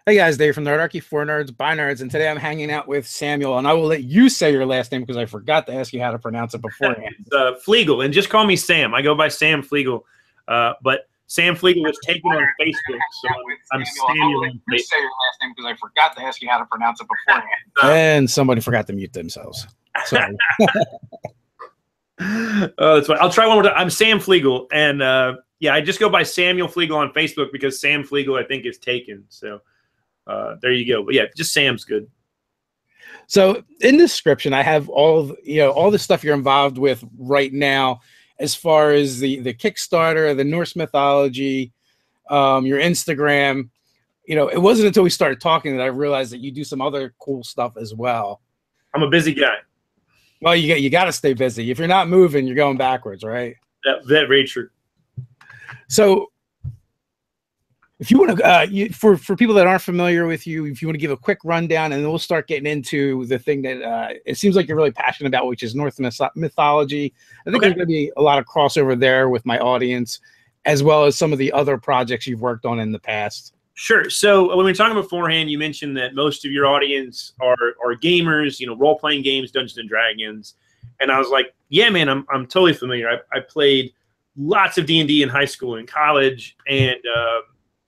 Hey guys, Dave from Nerdarchy, for nerds, by nerds, and today I'm hanging out with Samuel, and I will let you say your last name because I forgot to ask you how to pronounce it beforehand. It's Flegal, and just call me Sam. I go by Sam Flegal, but Sam Flegal was taken on Facebook, so I'm Samuel. You say your last name because I forgot to ask you how to pronounce it beforehand. And somebody forgot to mute themselves. Sorry. That's fine. I'll try one more time. I'm Sam Flegal, and yeah, I just go by Samuel Flegal on Facebook because Sam Flegal I think is taken. So there you go. But yeah, just Sam's good. So in the description, I have all the stuff you're involved with right now, as far as the Kickstarter, the Norse mythology, your Instagram. It wasn't until we started talking that I realized that you do some other cool stuff as well. I'm a busy guy. Well, you got to stay busy. If you're not moving, you're going backwards, right? That very true. So if you want to, for people that aren't familiar with you, if you want to give a quick rundown, and then we'll start getting into the thing that it seems like you're really passionate about, which is Norse mythology. I think there's going to be a lot of crossover there with my audience, as well as some of the other projects you've worked on in the past. Sure. So when we were talking beforehand, you mentioned that most of your audience are gamers, role-playing games, Dungeons and Dragons. And I was like, yeah, man, I'm totally familiar. I played lots of D&D in high school and college, and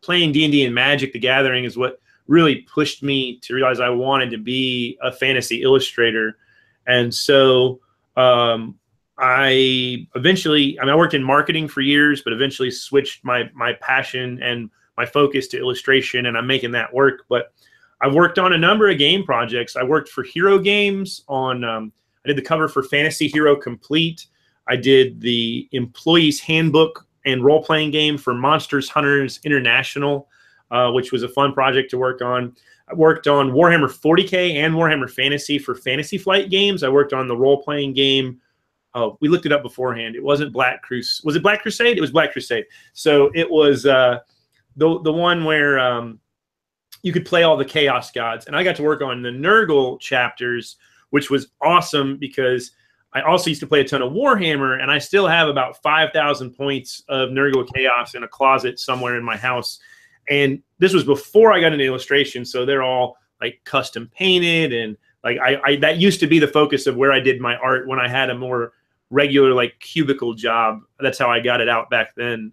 playing D&D and Magic the Gathering is what really pushed me to realize I wanted to be a fantasy illustrator. And so I worked in marketing for years, but eventually switched my passion and my focus to illustration, and I'm making that work. But I've worked on a number of game projects. I worked for Hero Games on, I did the cover for Fantasy Hero Complete. I did the Employees Handbook and role-playing game for Monsters Hunters International, which was a fun project to work on. I worked on Warhammer 40K and Warhammer Fantasy for Fantasy Flight games. I worked on the role-playing game. Oh, we looked it up beforehand. It wasn't Black Crusade. Was it Black Crusade? It was Black Crusade. So it was the one where you could play all the Chaos Gods. And I got to work on the Nurgle chapters, which was awesome because I also used to play a ton of Warhammer, and I still have about 5,000 points of Nurgle Chaos in a closet somewhere in my house. And this was before I got into illustration, so they're all like custom painted, and like that used to be the focus of where I did my art when I had a more regular like cubicle job. That's how I got it out back then.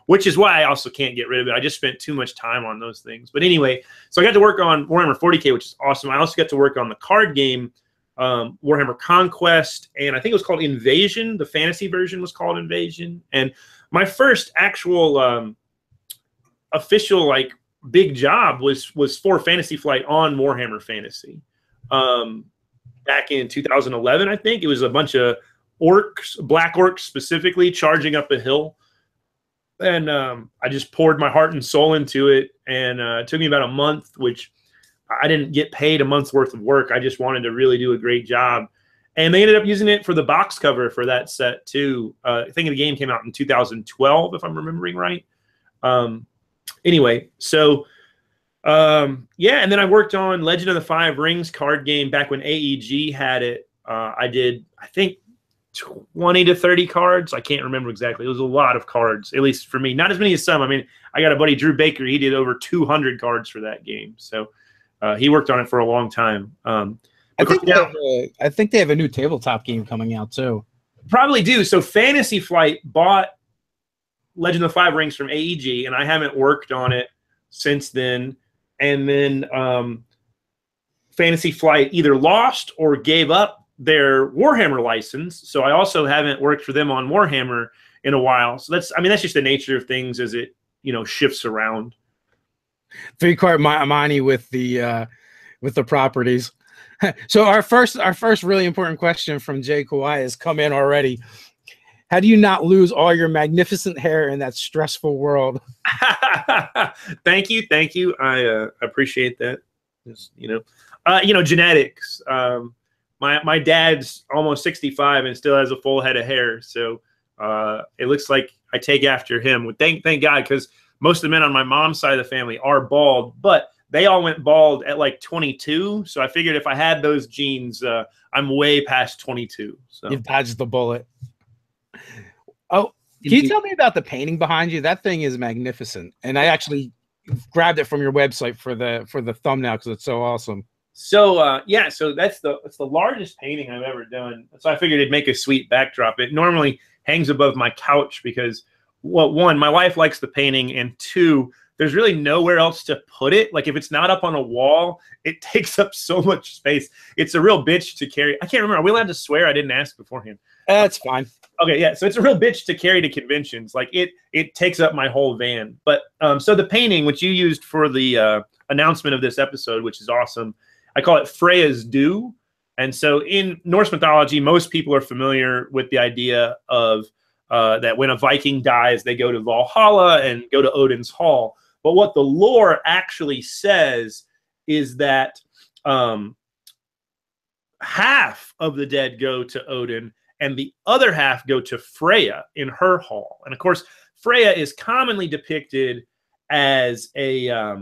Which is why I also can't get rid of it. I just spent too much time on those things. But anyway, so I got to work on Warhammer 40K, which is awesome. I also got to work on the card game, Warhammer Conquest, and I think it was called Invasion. The fantasy version was called Invasion. And my first actual official like big job was for Fantasy Flight on Warhammer Fantasy. Back in 2011, I think. It was a bunch of orcs, black orcs specifically, charging up a hill. And I just poured my heart and soul into it. And it took me about a month, which I didn't get paid a month's worth of work. I just wanted to really do a great job. And they ended up using it for the box cover for that set, too. I think the game came out in 2012, if I'm remembering right. Anyway, so, yeah. And then I worked on Legend of the Five Rings card game back when AEG had it. I did, I think, 20 to 30 cards. I can't remember exactly. It was a lot of cards, at least for me. Not as many as some. I mean, I got a buddy, Drew Baker. He did over 200 cards for that game. So he worked on it for a long time. I think they have a new tabletop game coming out too. Probably do. So Fantasy Flight bought Legend of the Five Rings from AEG, and I haven't worked on it since then. And then Fantasy Flight either lost or gave up their Warhammer license, so I also haven't worked for them on Warhammer in a while. So that's just the nature of things as it shifts around. 3-card money with the properties. So our first really important question from Jay Kawhi has come in already. How do you not lose all your magnificent hair in that stressful world? Thank you. I appreciate that. Just, genetics. My dad's almost 65 and still has a full head of hair, so it looks like I take after him. Thank God, because most of the men on my mom's side of the family are bald, but they all went bald at like 22. So I figured if I had those genes, I'm way past 22. So you've dodged the bullet. Oh, can you tell me about the painting behind you? That thing is magnificent, and I actually grabbed it from your website for the thumbnail because it's so awesome. So yeah, so that's the largest painting I've ever done. So I figured it'd make a sweet backdrop. It normally hangs above my couch because, well, one, my wife likes the painting, and two, there's really nowhere else to put it. Like if it's not up on a wall, it takes up so much space. It's a real bitch to carry. I can't remember. Are we allowed to swear? I didn't ask beforehand. That's fine. Okay, yeah. So it's a real bitch to carry to conventions. Like it takes up my whole van. But so the painting, which you used for the announcement of this episode, which is awesome, I call it Freya's Dew. And so in Norse mythology, most people are familiar with the idea of that when a Viking dies, they go to Valhalla and go to Odin's Hall. But what the lore actually says is that half of the dead go to Odin and the other half go to Freya in her hall. And of course, Freya is commonly depicted as a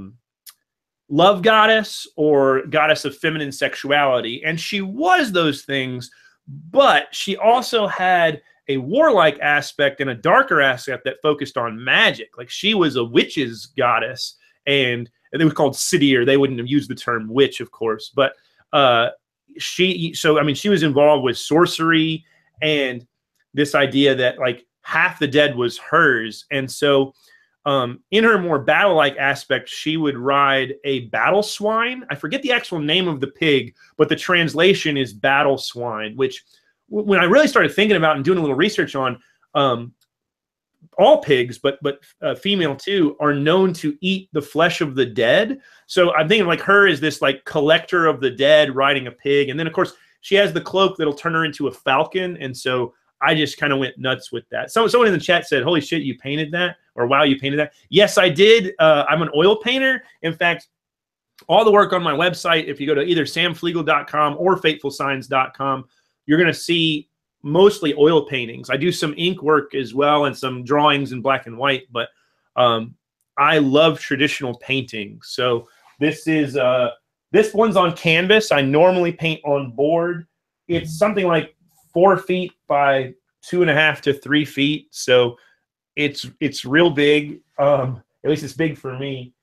love goddess or goddess of feminine sexuality. And she was those things, but she also had a warlike aspect and a darker aspect that focused on magic. Like she was a witch's goddess, and they were called Sidir. They wouldn't have used the term witch, of course, but she was involved with sorcery and this idea that like half the dead was hers. And so in her more battle-like aspect, she would ride a battle swine. I forget the actual name of the pig, but the translation is battle swine, which when I really started thinking about and doing a little research on, all pigs, but female too, are known to eat the flesh of the dead. So I'm thinking like her is this like collector of the dead riding a pig. And then of course she has the cloak that'll turn her into a falcon. And so I just kind of went nuts with that. Someone in the chat said, holy shit, you painted that? Or wow, you painted that? Yes, I did. I'm an oil painter. In fact, all the work on my website, if you go to either samflegal.com or fatefulsigns.com, you're going to see mostly oil paintings. I do some ink work as well and some drawings in black and white, but I love traditional painting. So this is this one's on canvas. I normally paint on board. It's something like 4 feet by 2.5 to 3 feet. So it's real big. At least it's big for me.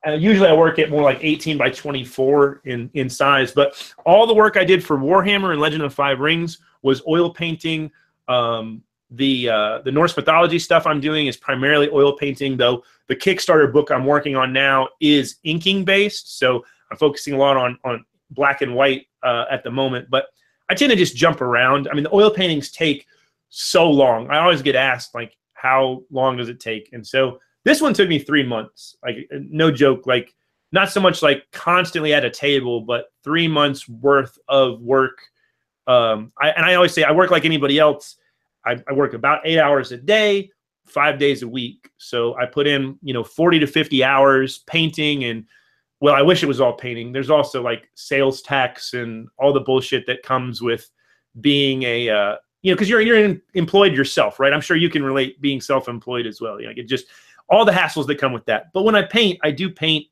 And usually I work at more like 18 by 24 in size, but all the work I did for Warhammer and Legend of Five Rings was oil painting. The Norse mythology stuff I'm doing is primarily oil painting, though the Kickstarter book I'm working on now is inking based. So I'm focusing a lot on black and white at the moment, but I tend to just jump around. I mean, the oil paintings take so long. I always get asked like, how long does it take? And so this one took me 3 months, like no joke, like not so much like constantly at a table, but 3 months worth of work. I always say I work like anybody else. I work about 8 hours a day, 5 days a week. So I put in, 40 to 50 hours painting. And well, I wish it was all painting. There's also like sales tax and all the bullshit that comes with being a, because you're employed yourself, right? I'm sure you can relate being self-employed as well. It just all the hassles that come with that. But when I paint, I do paint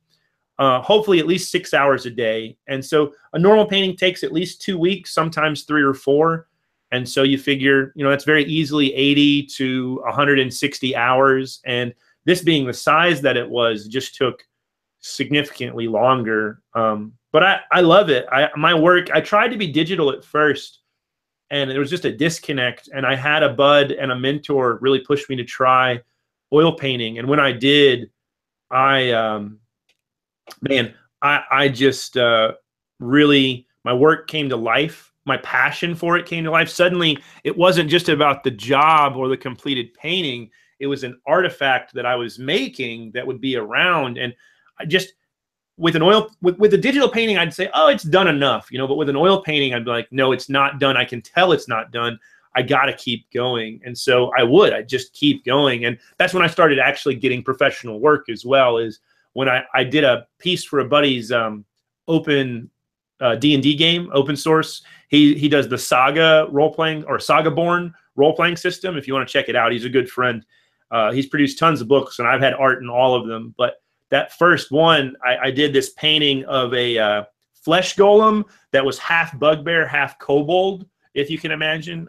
hopefully at least 6 hours a day. And so a normal painting takes at least 2 weeks, sometimes 3 or 4. And so you figure, that's very easily 80 to 160 hours. And this being the size that it was, just took significantly longer. But I love it. My work, I tried to be digital at first, and there was just a disconnect. And I had a bud and a mentor really push me to try oil painting. And when I did, I just really, my work came to life. My passion for it came to life. Suddenly, it wasn't just about the job or the completed painting. It was an artifact that I was making that would be around. And I just, with a digital painting, I'd say, oh, it's done enough, but with an oil painting, I'd be like, no, it's not done. I can tell it's not done. I got to keep going. And so I'd just keep going. And that's when I started actually getting professional work as well, is when I did a piece for a buddy's open D&D game, open source. He does the Saga role-playing or Saga-born role-playing system. If you want to check it out, he's a good friend. He's produced tons of books, and I've had art in all of them. But that first one, I did this painting of a flesh golem that was half bugbear, half kobold, if you can imagine,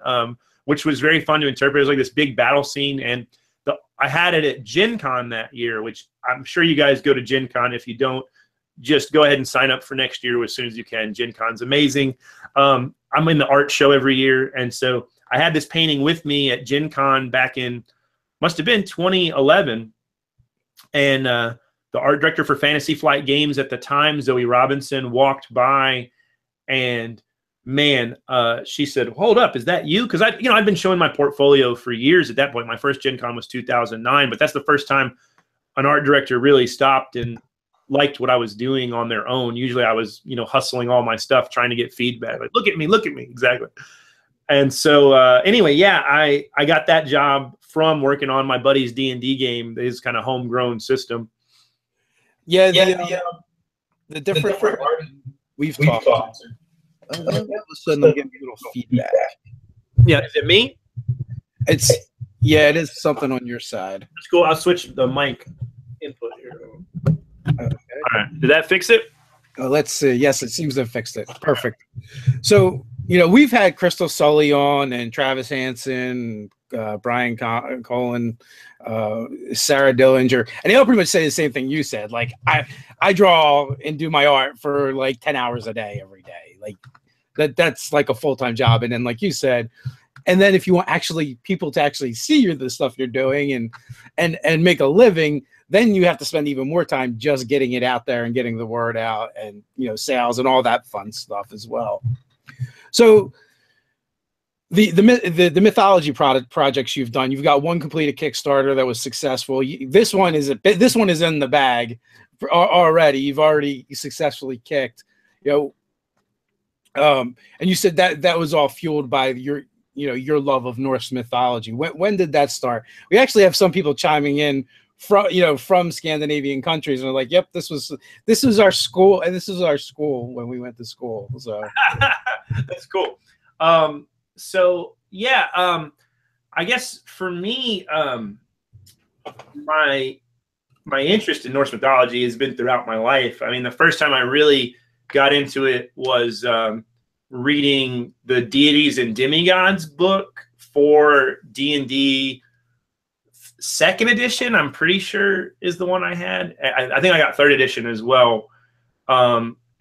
which was very fun to interpret. It was like this big battle scene. And I had it at Gen Con that year, which I'm sure you guys go to Gen Con. If you don't, just go ahead and sign up for next year as soon as you can. Gen Con's amazing. I'm in the art show every year, and so I had this painting with me at Gen Con back in, must have been 2011, and the art director for Fantasy Flight Games at the time, Zoe Robinson, walked by, and man, she said, "Hold up, is that you?" Because I'd been showing my portfolio for years at that point. My first Gen Con was 2009, but that's the first time an art director really stopped and liked what I was doing on their own. Usually I was, hustling all my stuff, trying to get feedback. Like, look at me. Exactly. And so anyway, yeah, I got that job from working on my buddy's D&D game, his kind of homegrown system. Yeah, the different art we've talked. All of a sudden, I'm getting a little feedback. Yeah, is it me? It is something on your side. That's cool. I'll switch the mic input here. Okay. All right. Did that fix it? Let's see. Yes, it seems to have fixed it. Perfect. So, we've had Crystal Sully on and Travis Hansen, Brian Colin, Sarah Dillinger, and they all pretty much say the same thing you said. Like, I draw and do my art for like 10 hours a day every day. Like that's like a full-time job. And then, like you said, and then if you want people to actually see the stuff you're doing and make a living, then you have to spend even more time just getting it out there and getting the word out and, sales and all that fun stuff as well. So the mythology projects you've done, you've got one completed Kickstarter that was successful. This one is in the bag already. You've already successfully kicked, and you said that was all fueled by your love of Norse mythology. When did that start? We actually have some people chiming in from Scandinavian countries, and they're like, "Yep, this was our school, and this is our school when we went to school." So that's cool. So yeah, I guess for me, my interest in Norse mythology has been throughout my life. I mean, the first time I really got into it was reading the Deities and Demigods book for D&D 2nd edition. I'm pretty sure is the one I had. I think I got 3rd edition as well.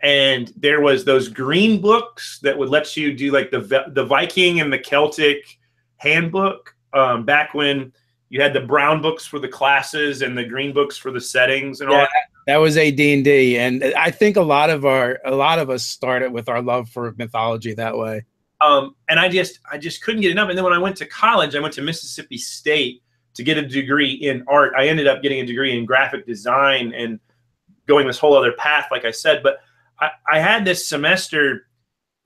And there was those green books that would let you do like the Viking and the Celtic handbook back when you had the brown books for the classes and the green books for the settings and all that. That was AD&D, and I think a lot of us started with our love for mythology that way. And I just couldn't get enough. And then when I went to college, I went to Mississippi State to get a degree in art. I ended up getting a degree in graphic design and going this whole other path, like I said. But I had this semester,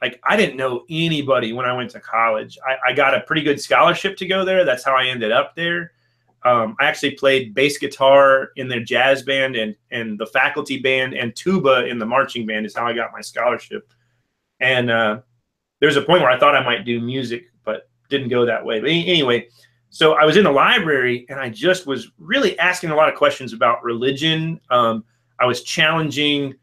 like I didn't know anybody when I went to college. I got a pretty good scholarship to go there. That's how I ended up there. I actually played bass guitar in their jazz band and the faculty band, and tuba in the marching band is how I got my scholarship. And there's a point where I thought I might do music, but didn't go that way. But anyway, so I was in the library and I just was really asking a lot of questions about religion. I was challenging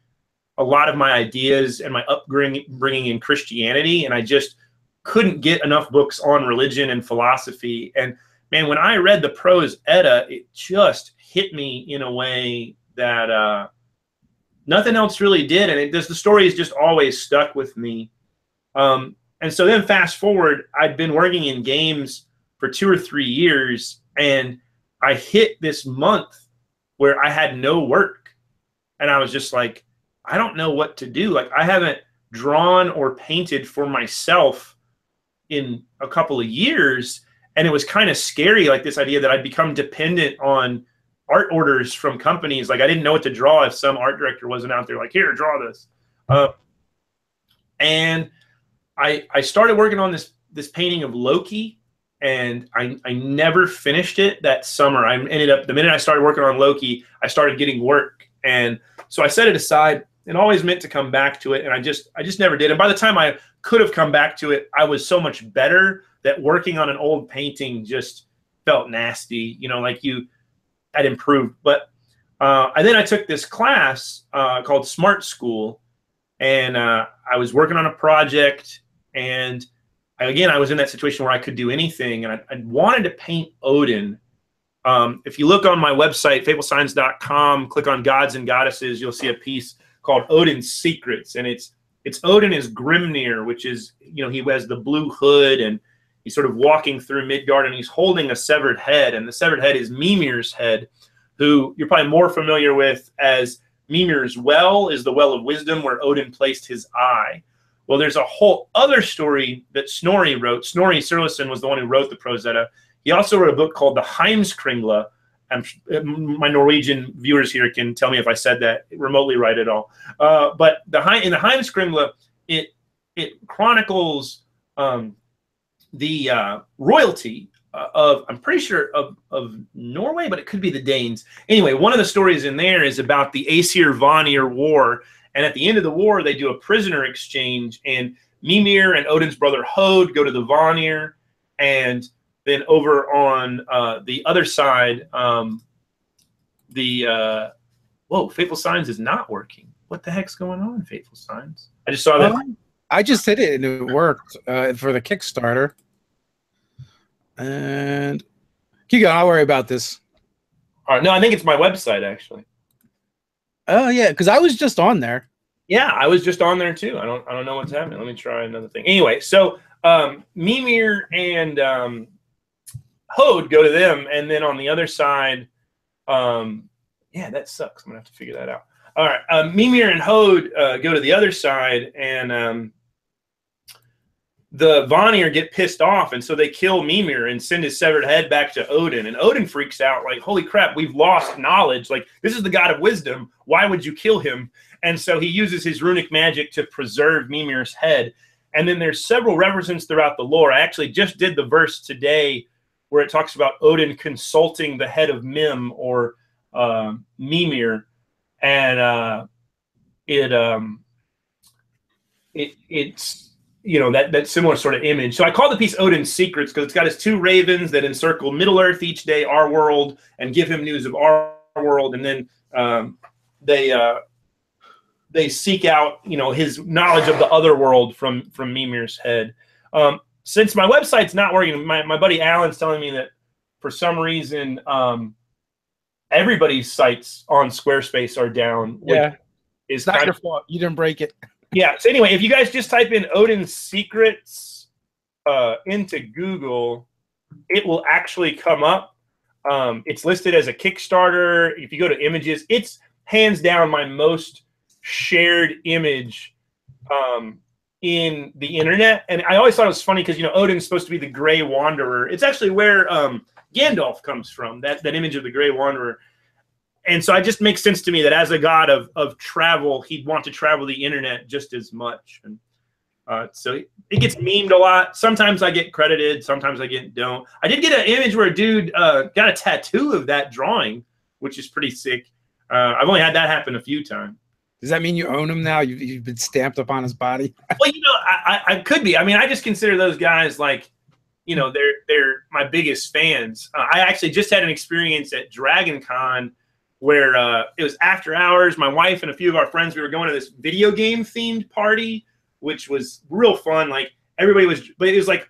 a lot of my ideas and my upbringing in Christianity, and I just couldn't get enough books on religion and philosophy. And man, when I read the prose Edda, it just hit me in a way that nothing else really did. And the story has just always stuck with me. And so then fast forward, I'd been working in games for 2 or 3 years, and I hit this month where I had no work. And I was just like, I don't know what to do. Like, I haven't drawn or painted for myself in a couple of years. And it was kind of scary, like this idea that I'd become dependent on art orders from companies. Like, I didn't know what to draw if some art director wasn't out there like, here, draw this. And I started working on this painting of Loki, and I never finished it that summer. I ended up, the minute I started working on Loki, I started getting work. And so I set it aside and always meant to come back to it. And I just never did. And by the time I could have come back to it, I was so much better that working on an old painting just felt nasty, like you had improved. But then I took this class called Smart School, and I was working on a project, and again, I was in that situation where I could do anything, and I wanted to paint Odin, If you look on my website, fatefulsigns.com, click on Gods and Goddesses, you'll see a piece called Odin's Secrets, and it's Odin as Grimnir, which is, you know, he has the blue hood and he's sort of walking through Midgard and he's holding a severed head, and the severed head is Mimir's head, who you're probably more familiar with as Mimir's well, is the well of wisdom where Odin placed his eye. Well, there's a whole other story that Snorri wrote. Snorri Sturluson was the one who wrote the Prose Edda. He also wrote a book called the Heimskringla. My Norwegian viewers here can tell me if I said that remotely right at all. But in the Heimskringla, it chronicles the royalty of, I'm pretty sure, of Norway, but it could be the Danes. Anyway, one of the stories in there is about the Aesir-Vanir War. And at the end of the war, they do a prisoner exchange, and Mimir and Odin's brother Hode go to the Vanir, and then over on the other side, whoa, Fateful Signs is not working. What the heck's going on, Fateful Signs? I just saw that. I just hit it and it worked for the Kickstarter. And keep going, I'll worry about this. All right, no, I think it's my website actually. Oh yeah, because I was just on there. Yeah, I was just on there too. I don't know what's happening. Let me try another thing. Anyway, so Mimir and Hode go to them, and then on the other side, yeah, that sucks. I'm gonna have to figure that out. All right, Mimir and Hode go to the other side, and the Vanir get pissed off, and so they kill Mimir and send his severed head back to Odin. And Odin freaks out, like, holy crap, we've lost knowledge. Like, this is the god of wisdom. Why would you kill him? And so he uses his runic magic to preserve Mimir's head. And then there's several references throughout the lore. I actually just did the verse today where it talks about Odin consulting the head of Mim, or Mimir. And it's, you know, that similar sort of image. So I call the piece Odin's Secrets because it's got his two ravens that encircle Middle Earth each day, our world, and give him news of our world. And then they seek out, you know, his knowledge of the other world from Mimir's head. Since my website's not working, my buddy Alan's telling me that for some reason everybody's sites on Squarespace are down. Yeah, it's not your fault. You didn't break it. Yeah. So anyway, if you guys just type in Odin's Secrets into Google, it will actually come up. It's listed as a Kickstarter. If you go to images, it's hands down my most shared image in the internet. And I always thought it was funny because, you know, Odin's supposed to be the Gray Wanderer. It's actually where Gandalf comes from, that image of the Gray Wanderer. And so it just makes sense to me that as a god of travel, he'd want to travel the internet just as much. And so it gets memed a lot. Sometimes I get credited, sometimes I don't. I did get an image where a dude got a tattoo of that drawing, which is pretty sick. I've only had that happen a few times. Does that mean you own him now? You've been stamped upon his body? Well, you know, I could be. I mean, I just consider those guys like, you know, they're my biggest fans. I actually just had an experience at Dragon Con where it was after hours. My wife and a few of our friends, we were going to this video game themed party, which was real fun. Like everybody was, but it was like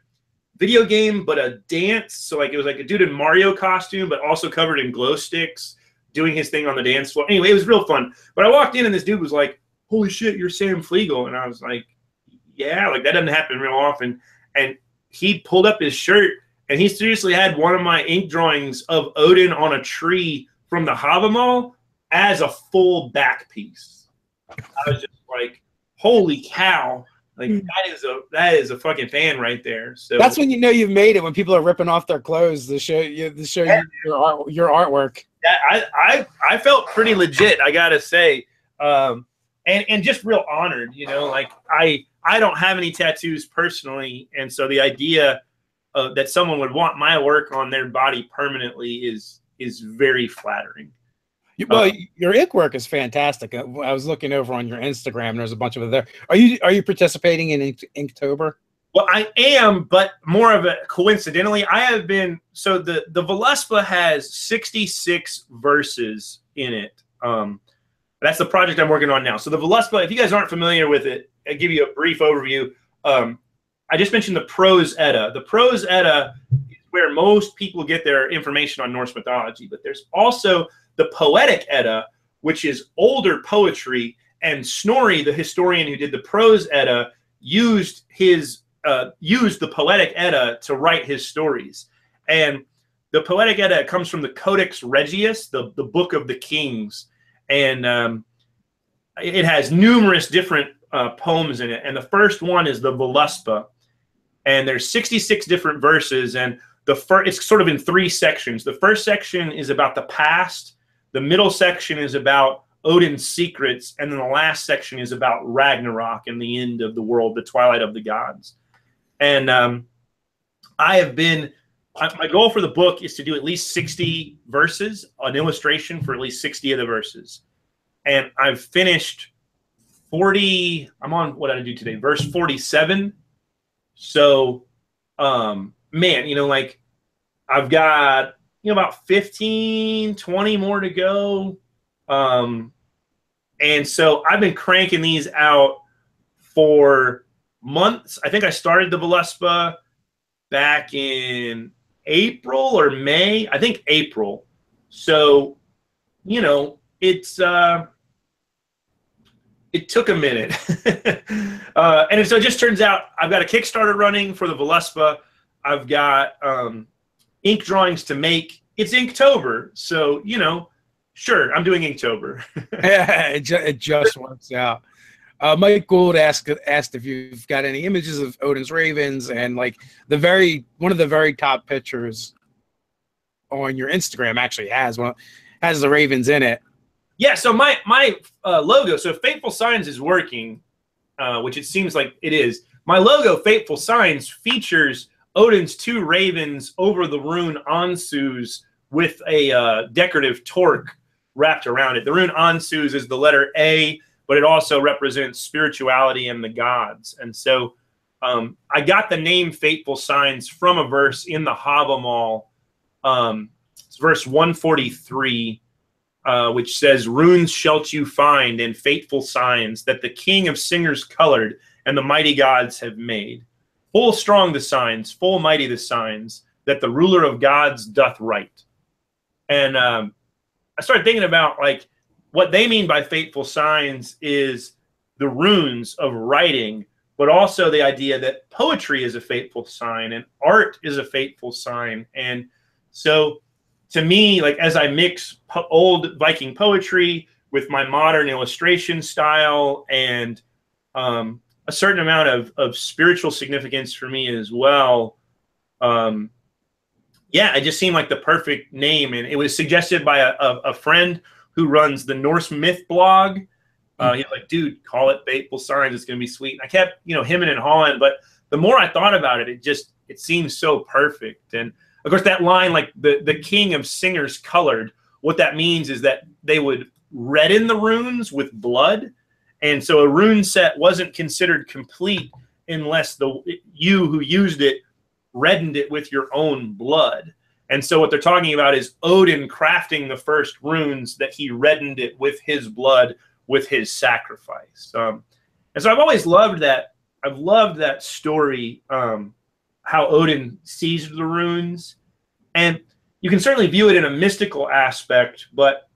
video game, but a dance. So like it was like a dude in Mario costume, but also covered in glow sticks, doing his thing on the dance floor. Anyway, it was real fun. But I walked in and this dude was like, holy shit, you're Sam Flegal. And I was like, yeah, like that doesn't happen real often. And he pulled up his shirt and he seriously had one of my ink drawings of Odin on a tree from the Hávamál as a full back piece. I was just like, holy cow. Like that is a fucking fan right there. So that's when you know you've made it, when people are ripping off their clothes to show you your artwork. Yeah, I felt pretty legit, I gotta say, and just real honored. You know, like I don't have any tattoos personally, and so the idea that someone would want my work on their body permanently is very flattering. Well, your ink work is fantastic. I was looking over on your Instagram. There's a bunch of it there. Are you participating in Inktober? Well, I am, but more of a coincidentally, I have been. So the Völuspá has 66 verses in it. That's the project I'm working on now. So the Völuspá, if you guys aren't familiar with it, I'll give you a brief overview. I just mentioned the Prose Edda. The Prose Edda is where most people get their information on Norse mythology. But there's also the Poetic Edda, which is older poetry, and Snorri, the historian who did the prose Edda, used the Poetic Edda to write his stories. And the Poetic Edda comes from the Codex Regius, the Book of the Kings, and it has numerous different poems in it. And the first one is the Völuspá, and there's 66 different verses, and it's sort of in 3 sections. The first section is about the past, the middle section is about Odin's secrets, and then the last section is about Ragnarok and the end of the world, the twilight of the gods. And my goal for the book is to do at least 60 verses, an illustration for at least 60 of the verses. And I've finished 40, I'm on, what did I do today? Verse 47. So, man, you know, like I've got, you know, about 15, 20 more to go. And so I've been cranking these out for months. I think I started the Völuspá back in April or May. I think April. So, you know, it took a minute. And so it just turns out I've got a Kickstarter running for the Völuspá. I've got ink drawings to make. It's Inktober, so, you know, sure, I'm doing Inktober. Yeah, it just works out. Mike Gould asked if you've got any images of Odin's ravens, and like one of the very top pictures on your Instagram actually has the ravens in it. Yeah, so my logo, so Fateful Signs is working, which it seems like it is. My logo, Fateful Signs, features Odin's 2 ravens over the rune Ansus with a decorative torque wrapped around it. The rune Ansus is the letter A, but it also represents spirituality and the gods. And so I got the name Fateful Signs from a verse in the Havamal. It's verse 143, which says, "Runes shalt you find and fateful signs that the king of singers colored and the mighty gods have made. Full strong the signs, full mighty the signs, that the ruler of gods doth write." And I started thinking about, like, what they mean by fateful signs is the runes of writing, but also the idea that poetry is a fateful sign and art is a fateful sign. And so to me, like, as I mix old Viking poetry with my modern illustration style and a certain amount of spiritual significance for me as well, yeah, it just seemed like the perfect name. And it was suggested by a friend who runs the Norse Myth blog. He's like, "Dude, call it Fateful Signs. It's going to be sweet." And I kept, you know, hemming and hawing. But the more I thought about it, it seems so perfect. And of course, that line, like the king of singers colored, what that means is that they would redden the runes with blood. And so a rune set wasn't considered complete unless you who used it reddened it with your own blood. And so what they're talking about is Odin crafting the first runes, that he reddened it with his blood, with his sacrifice. And so I've always loved that. I've loved that story, how Odin seized the runes. And you can certainly view it in a mystical aspect, but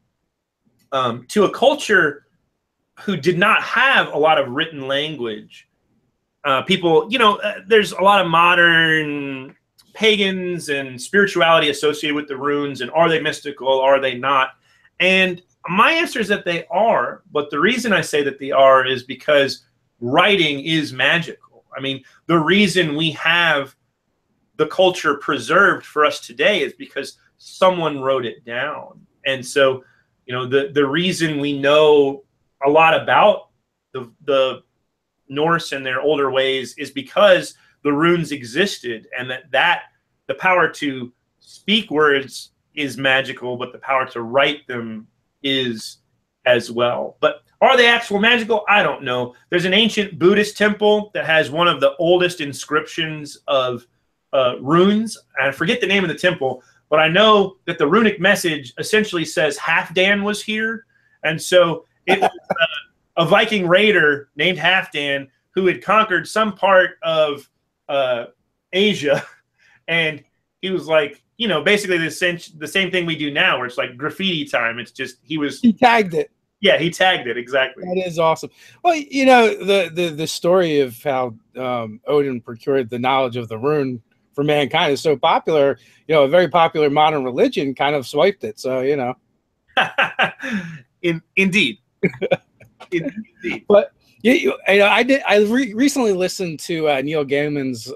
to a culture who did not have a lot of written language, people, you know, there's a lot of modern pagans and spirituality associated with the runes, and are they mystical, are they not? And my answer is that they are, but the reason I say that they are is because writing is magical. I mean, the reason we have the culture preserved for us today is because someone wrote it down. And so, you know, the reason we know a lot about the Norse and their older ways is because the runes existed, and that the power to speak words is magical, but the power to write them is as well. But are they actual magical? I don't know. There's an ancient Buddhist temple that has one of the oldest inscriptions of runes. I forget the name of the temple, but I know that the runic message essentially says Halfdan was here. And so it was a Viking raider named Halfdan who had conquered some part of Asia, and he was like, you know, basically the same thing we do now, where it's like graffiti time. It's just he tagged it. Yeah, he tagged it, exactly. That is awesome. Well, you know, the story of how Odin procured the knowledge of the rune for mankind is so popular. You know, a very popular modern religion kind of swiped it. So, you know. Indeed. Indeed. But you know, I recently listened to Neil Gaiman's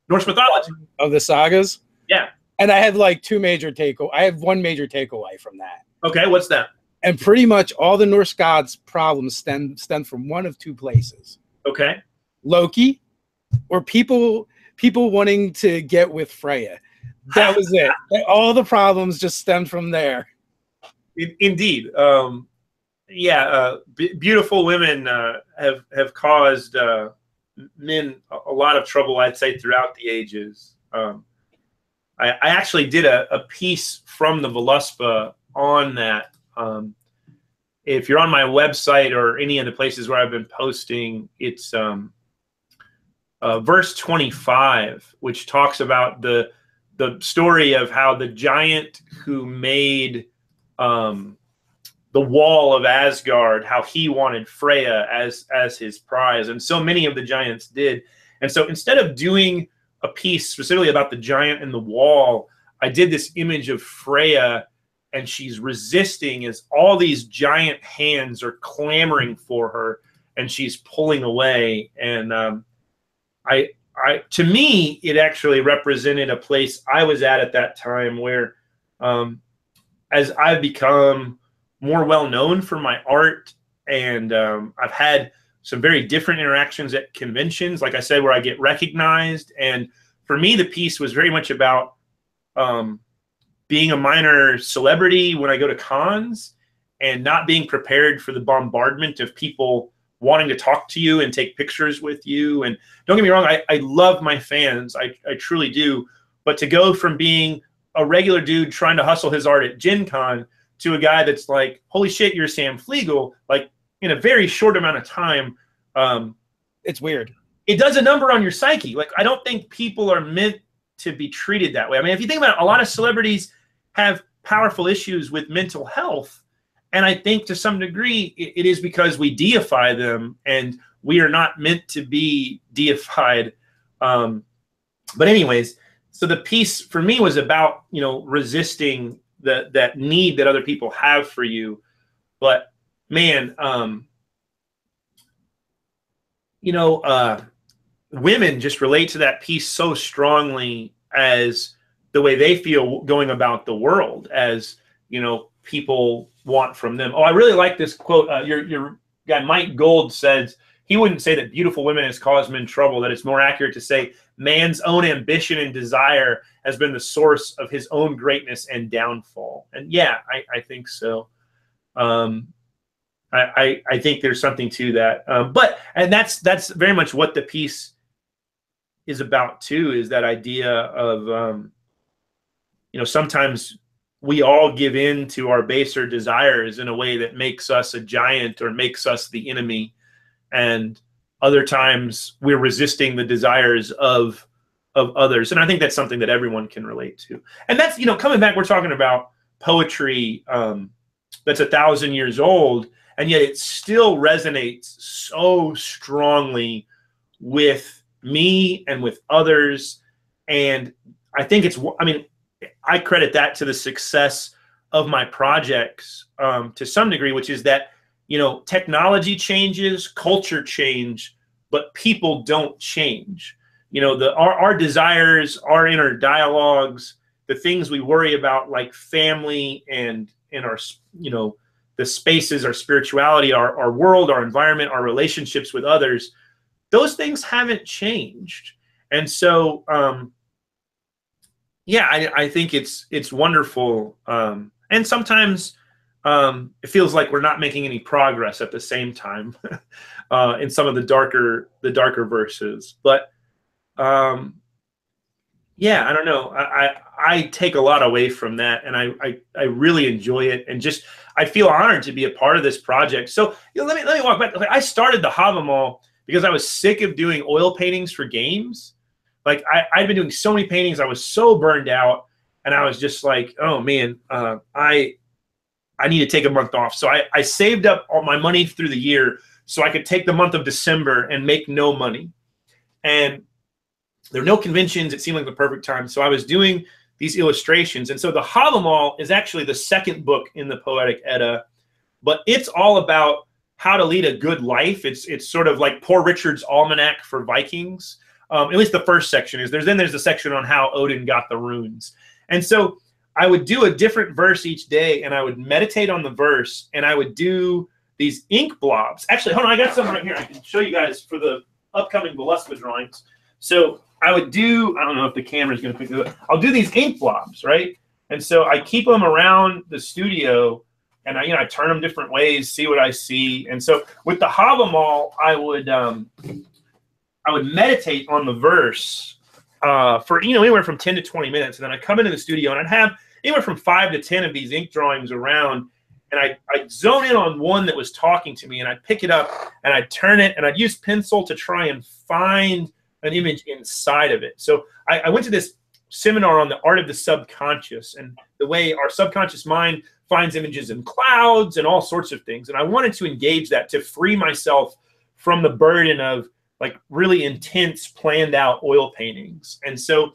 Norse mythology of the sagas. Yeah. And I have like I have one major takeaway from that. Okay, what's that? And pretty much all the Norse gods' problems stem from one of two places. Okay. Loki, or people wanting to get with Freya. That was it. All the problems just stemmed from there. Indeed. Yeah, beautiful women have caused men a lot of trouble, I'd say, throughout the ages. I actually did a piece from the Völuspá on that. If you're on my website or any of the places where I've been posting, it's verse 25, which talks about the story of how the giant who made the wall of Asgard, how he wanted Freya as his prize, and so many of the giants did. And so instead of doing a piece specifically about the giant and the wall, I did this image of Freya, and she's resisting as all these giant hands are clamoring for her, and she's pulling away. And to me, it actually represented a place I was at that time where, as I've become more well-known for my art, and I've had some very different interactions at conventions, like I said, where I get recognized. And for me, the piece was very much about being a minor celebrity when I go to cons and not being prepared for the bombardment of people wanting to talk to you and take pictures with you. And don't get me wrong, I love my fans. I truly do. But to go from being a regular dude trying to hustle his art at Gen Con to a guy that's like, holy shit, you're Sam Flegal, like in a very short amount of time. It's weird. It does a number on your psyche. Like, I don't think people are meant to be treated that way. I mean, if you think about it, a lot of celebrities have powerful issues with mental health. And I think to some degree, it is because we deify them, and we are not meant to be deified. But anyways, so the piece for me was about, you know, resisting that need that other people have for you. But man, you know, women just relate to that piece so strongly as the way they feel going about the world, as, you know, people want from them. Oh, I really like this quote. Your guy Mike Gold says he wouldn't say that beautiful women has caused men trouble, that it's more accurate to say man's own ambition and desire has been the source of his own greatness and downfall. And yeah, I think so. I think there's something to that. And that's very much what the piece is about too, is that idea of, you know, sometimes we all give in to our baser desires in a way that makes us a giant or makes us the enemy. And other times we're resisting the desires of others. And I think that's something that everyone can relate to. And that's, you know, coming back, we're talking about poetry that's 1,000 years old, and yet it still resonates so strongly with me and with others. And I think it's, I mean, I credit that to the success of my projects to some degree, which is that, you know, technology changes, culture change, but people don't change. You know, our desires, our inner dialogues, the things we worry about, like family and our, you know, the spaces, our spirituality, our world, our environment, our relationships with others, those things haven't changed. And so, yeah, I think it's wonderful. And sometimes it feels like we're not making any progress at the same time in some of the darker verses. But yeah, I don't know. I take a lot away from that, and I really enjoy it, and just I feel honored to be a part of this project. So, you know, let me walk back. I started the Havamal because I was sick of doing oil paintings for games. Like I'd been doing so many paintings. I was so burned out, and I was just like, oh man, I need to take a month off. So I saved up all my money through the year so I could take the month of December and make no money. And there were no conventions. It seemed like the perfect time. So I was doing these illustrations. And so the Havamal is actually the second book in the Poetic Edda, but it's all about how to lead a good life. It's sort of like Poor Richard's Almanac for Vikings. At least the first section is. Then there's a section on how Odin got the runes. And so I would do a different verse each day, and I would meditate on the verse, and I would do these ink blobs. Actually, hold on, I got some right here. I can show you guys for the upcoming Völuspá drawings. So I would do, I don't know if the camera's going to pick it up. I'll do these ink blobs, right? And so I keep them around the studio, and I turn them different ways, see what I see. And so with the Havamal, I would meditate on the verse for anywhere from 10 to 20 minutes, and then I'd come into the studio and I'd have anywhere from 5 to 10 of these ink drawings around, and I'd zone in on one that was talking to me, and I'd pick it up and I'd turn it, and I'd use pencil to try and find an image inside of it. So I went to this seminar on the art of the subconscious and the way our subconscious mind finds images in clouds and all sorts of things, and I wanted to engage that to free myself from the burden of like really intense planned out oil paintings. And so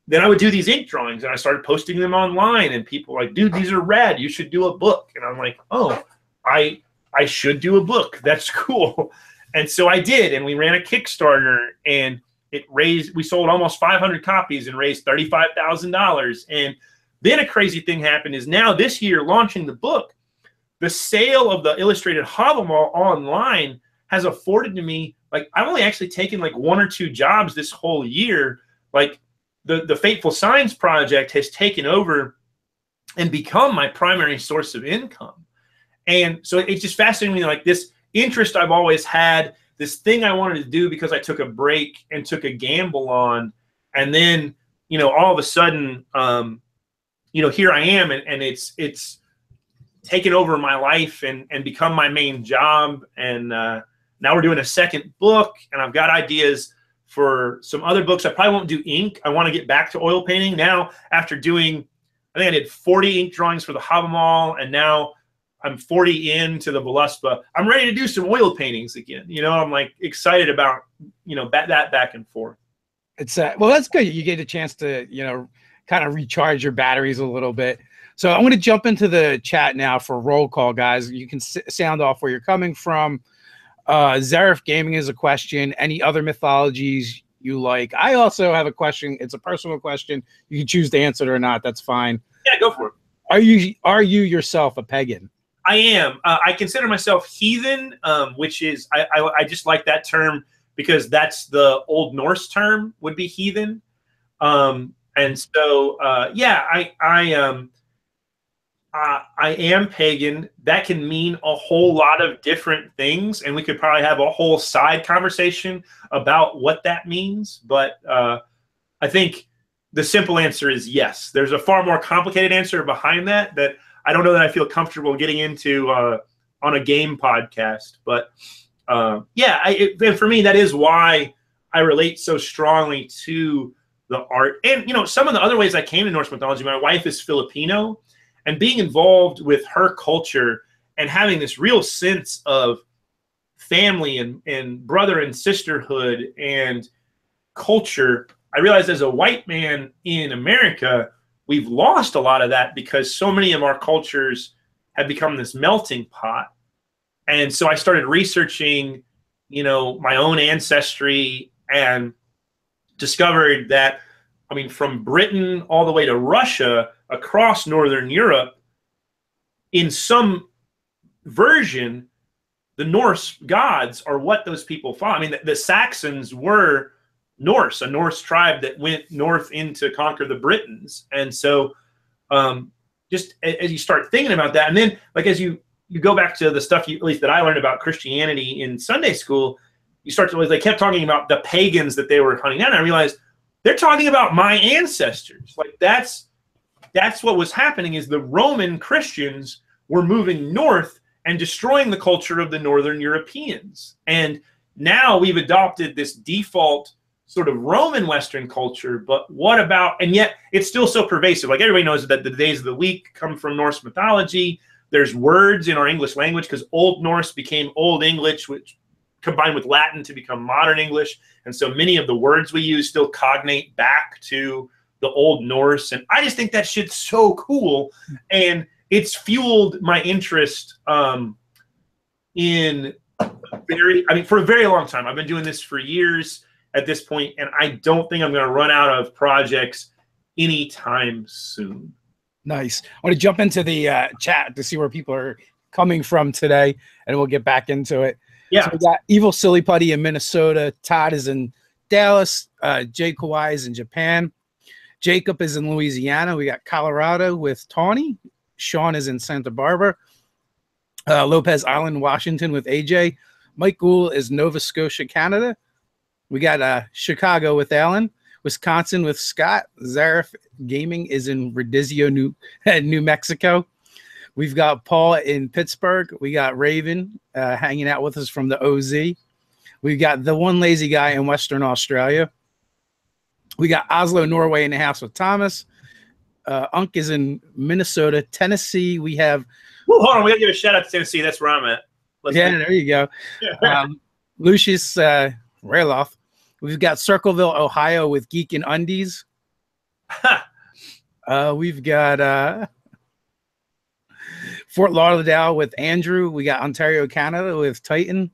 then I would do these ink drawings, and I started posting them online, and people were like, dude, these are rad, you should do a book. And I'm like, oh, I should do a book, that's cool. And so I did, and we ran a Kickstarter, and we sold almost 500 copies and raised $35,000. And then a crazy thing happened is now this year, launching the book, the sale of the Illustrated Hávamál online has afforded to me, like, I've only actually taken like 1 or 2 jobs this whole year. Like the Fateful Signs project has taken over and become my primary source of income. And so it's just fascinating me, like this interest I've always had, this thing I wanted to do because I took a break and took a gamble on. And then, all of a sudden, here I am, and it's taken over my life and become my main job. And now we're doing a second book, and I've got ideas for some other books. I probably won't do ink. I want to get back to oil painting now after doing, I think I did 40 ink drawings for the Havamal, and now I'm 40 into the Völuspá. I'm ready to do some oil paintings again. I'm like excited about, that back and forth. It's well, that's good. You get a chance to, kind of recharge your batteries a little bit. So I want to jump into the chat now for roll call, guys. You can sound off where you're coming from. Zarif Gaming is a question. Any other mythologies you like? I also have a question. It's a personal question. You can choose to answer it or not. That's fine. Yeah, go for it. Are you yourself a pagan? I am. I consider myself heathen, which is I just like that term because that's the Old Norse term would be heathen. And so I am pagan. That can mean a whole lot of different things, and we could probably have a whole side conversation about what that means. But I think the simple answer is yes. There's a far more complicated answer behind that I don't know that I feel comfortable getting into on a game podcast. But and for me, that is why I relate so strongly to the art. And, some of the other ways I came to Norse mythology, my wife is Filipino, and being involved with her culture and having this real sense of family and brother and sisterhood and culture, I realized as a white man in America, we've lost a lot of that because so many of our cultures have become this melting pot. And so I started researching, my own ancestry and discovered that, from Britain all the way to Russia, across Northern Europe, in some version, the Norse gods are what those people follow. The Saxons were Norse, a Norse tribe that went north in to conquer the Britons. And so just as you start thinking about that, and then like as you go back to the stuff at least that I learned about Christianity in Sunday school, you start to, they kept talking about the pagans that they were hunting down. And I realized they're talking about my ancestors. Like that's what was happening, is the Roman Christians were moving north and destroying the culture of the Northern Europeans. And now we've adopted this default sort of Roman Western culture, but what about, and yet it's still so pervasive. Like everybody knows that the days of the week come from Norse mythology. There's words in our English language because Old Norse became Old English, which combined with Latin to become modern English. And so many of the words we use still cognate back to the Old Norse. And I just think that shit's so cool. And it's fueled my interest in for a very long time. I've been doing this for years at this point, and I don't think I'm going to run out of projects anytime soon. Nice. I want to jump into the chat to see where people are coming from today, and we'll get back into it. Yeah. So we got Evil Silly Putty in Minnesota. Todd is in Dallas. Jay Kawhi is in Japan. Jacob is in Louisiana. We got Colorado with Tawny. Sean is in Santa Barbara. Lopez Island, Washington with AJ. Mike Gould is Nova Scotia, Canada. We got Chicago with Alan. Wisconsin with Scott. Zarif Gaming is in Rodizio, New Mexico. We've got Paul in Pittsburgh. We got Raven hanging out with us from the OZ. We've got the one lazy guy in Western Australia. We got Oslo, Norway in the house with Thomas. Unk is in Minnesota. Tennessee, we have... Ooh, hold on, we got to give a shout out to Tennessee. That's where I'm at. There you go. Lucius Rayloff. We've got Circleville, Ohio with Geek and Undies. We've got Fort Lauderdale with Andrew. We got Ontario, Canada with Titan.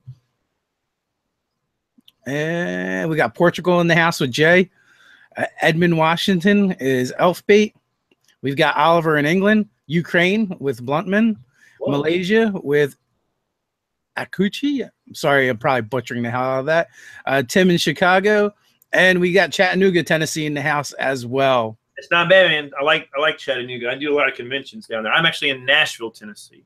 And we got Portugal in the house with Jay. Edmond, Washington is Elfbait. We've got Oliver in England. Ukraine with Bluntman. Whoa. Malaysia with Akuchi. I'm sorry, I'm probably butchering the hell out of that. Tim in Chicago. And we got Chattanooga, Tennessee in the house as well. It's not bad, man. I like Chattanooga. I do a lot of conventions down there. I'm actually in Nashville, Tennessee.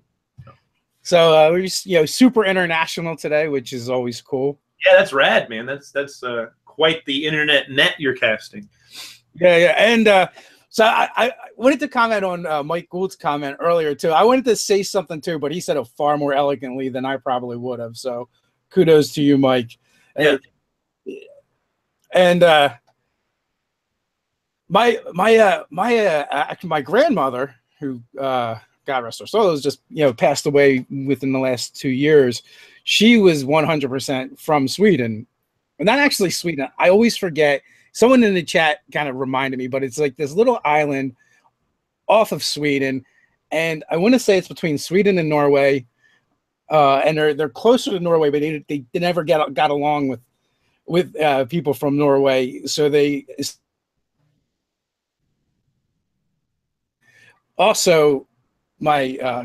So we're just, super international today, which is always cool. Yeah, that's rad, man. That's quite the internet net you're casting. Yeah. And so I wanted to comment on Mike Gould's comment earlier too. I wanted to say something too, but he said it far more elegantly than I probably would have. So kudos to you, Mike. Yeah. And my grandmother, who God rest her soul, has just passed away within the last 2 years. She was 100% from Sweden, and not actually Sweden. I always forget. Someone in the chat kind of reminded me, but it's like this little island off of Sweden, and I want to say it's between Sweden and Norway, and they're closer to Norway, but they never got along with people from Norway, so they also my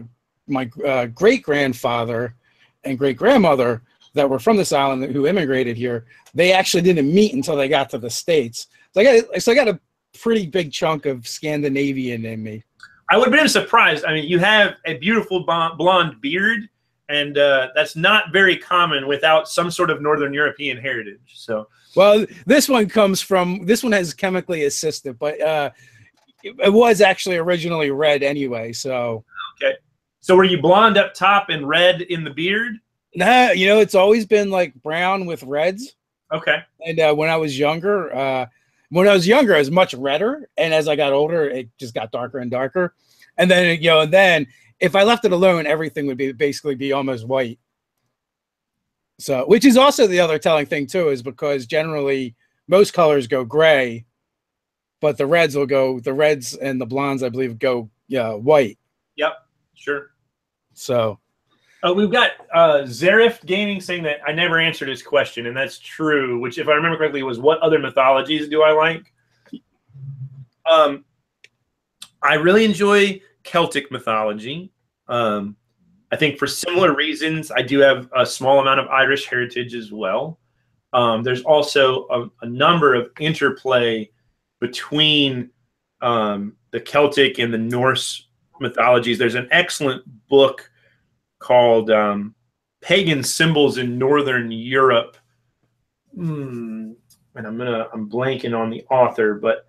great grandfather and great grandmother that were from this island who immigrated here, they actually didn't meet until they got to the States. So I got a pretty big chunk of Scandinavian in me. I would have been surprised. I mean, you have a beautiful blonde beard, and that's not very common without some sort of Northern European heritage. So, well, this one has chemically assisted, but it was actually originally red anyway. So okay. So were you blonde up top and red in the beard? Nah, it's always been like brown with reds. Okay. And when I was younger, I was much redder, and as I got older, it just got darker and darker. And then then if I left it alone, everything would basically be almost white. So, which is also the other telling thing too, is because generally most colors go gray, but the reds and the blondes, I believe, go white. Yep, sure. So. We've got Zarif Gaming saying that I never answered his question, and that's true, which, if I remember correctly, was what other mythologies do I like? I really enjoy Celtic mythology. I think for similar reasons, I do have a small amount of Irish heritage as well. There's also a number of interplay between the Celtic and the Norse mythologies. There's an excellent book called Pagan Symbols in Northern Europe. And I'm blanking on the author, but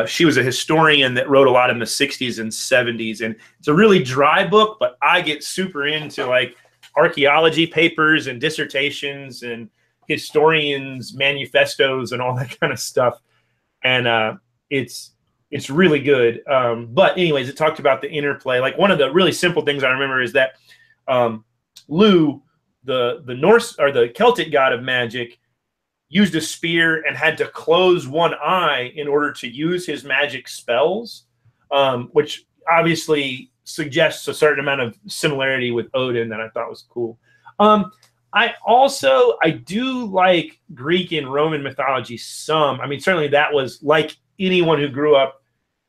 she was a historian that wrote a lot in the 60s and 70s. And it's a really dry book, but I get super into like archaeology papers and dissertations and historians' manifestos and all that kind of stuff, and it's really good. But anyways, it talked about the interplay. Like one of the really simple things I remember is that Lu, the Norse or the Celtic god of magic, used a spear and had to close one eye in order to use his magic spells, which obviously suggests a certain amount of similarity with Odin that I thought was cool. I do like Greek and Roman mythology some. I mean, certainly that was, like anyone who grew up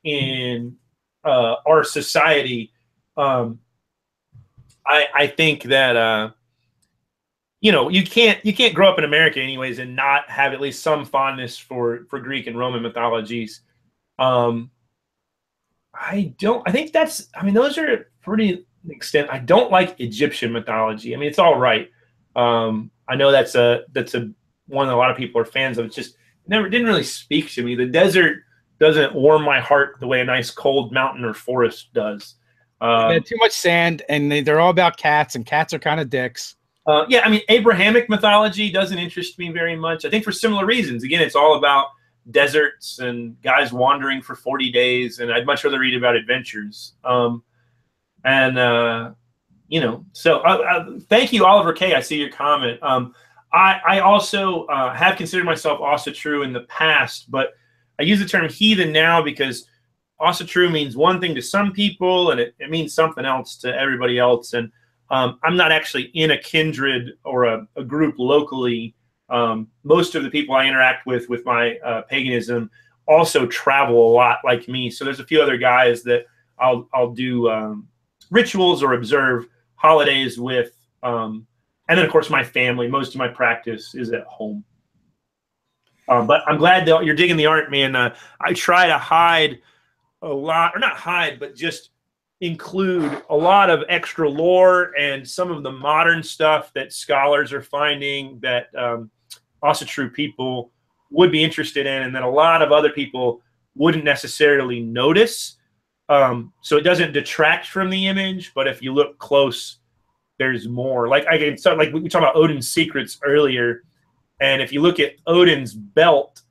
in our society, I think that you can't grow up in America anyways and not have at least some fondness for Greek and Roman mythologies. I think those are pretty extent. I don't like Egyptian mythology. I mean, it's all right. I know that's one that a lot of people are fans of. It's just didn't really speak to me. The desert doesn't warm my heart the way a nice cold mountain or forest does. Too much sand, and they're all about cats, and cats are kind of dicks. Yeah, I mean, Abrahamic mythology doesn't interest me very much. I think for similar reasons. Again, it's all about deserts and guys wandering for 40 days, and I'd much rather read about adventures. So thank you, Oliver K. I see your comment. I also have considered myself Asatru in the past, but I use the term heathen now because Asatru means one thing to some people, and it means something else to everybody else. And I'm not actually in a kindred or a group locally. Most of the people I interact with my paganism also travel a lot like me. So there's a few other guys that I'll do rituals or observe holidays with. And then, of course, my family. Most of my practice is at home. But I'm glad that you're digging the art, man. I try to hide a lot, or not hide, but just include a lot of extra lore and some of the modern stuff that scholars are finding that Asatru people would be interested in, and that a lot of other people wouldn't necessarily notice. So it doesn't detract from the image, but if you look close, there's more. Like we talked about Odin's secrets earlier, and if you look at Odin's belt,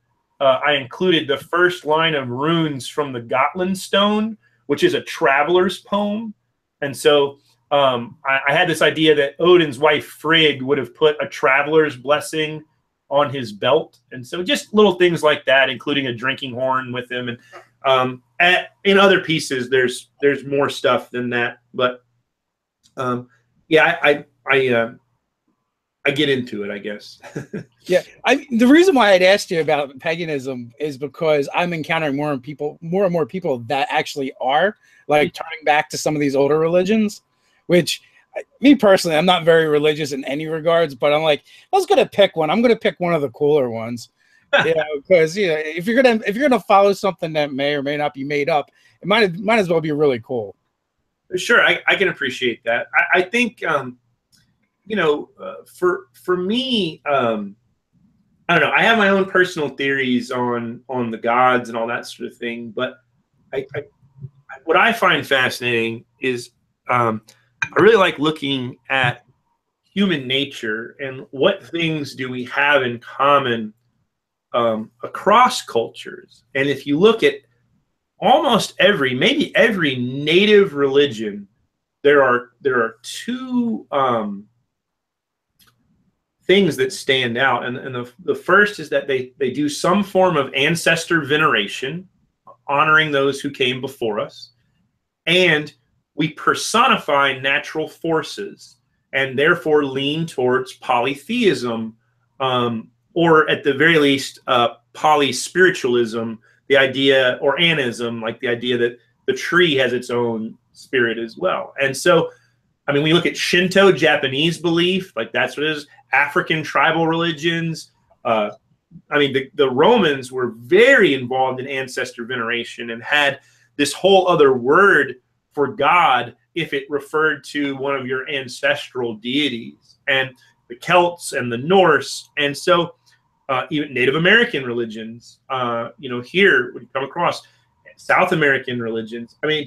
I included the first line of runes from the Gotland stone, which is a traveler's poem. And so I had this idea that Odin's wife Frigg would have put a traveler's blessing on his belt. And so just little things like that, including a drinking horn with him. And in other pieces, there's more stuff than that. But yeah, I get into it, I guess. Yeah, the reason why I'd asked you about paganism is because I'm encountering more and more people that actually are like turning back to some of these older religions, which me personally, I'm not very religious in any regards, but I'm like, I was gonna pick one. I'm gonna pick one of the cooler ones, because if you're gonna follow something that may or may not be made up, it might as well be really cool. Sure, I can appreciate that. I think. For me, I don't know. I have my own personal theories on the gods and all that sort of thing. But what I find fascinating is I really like looking at human nature and what things do we have in common across cultures. And if you look at almost maybe every native religion, there are two things that stand out, and the first is that they do some form of ancestor veneration, honoring those who came before us, and we personify natural forces and therefore lean towards polytheism, or at the very least polyspiritualism, the idea, or anism, like the idea that the tree has its own spirit as well. And so I mean, we look at Shinto, Japanese belief, like that's what it is. African tribal religions. I mean, the Romans were very involved in ancestor veneration and had this whole other word for God if it referred to one of your ancestral deities. And the Celts and the Norse. And so even Native American religions, here when you come across South American religions. I mean,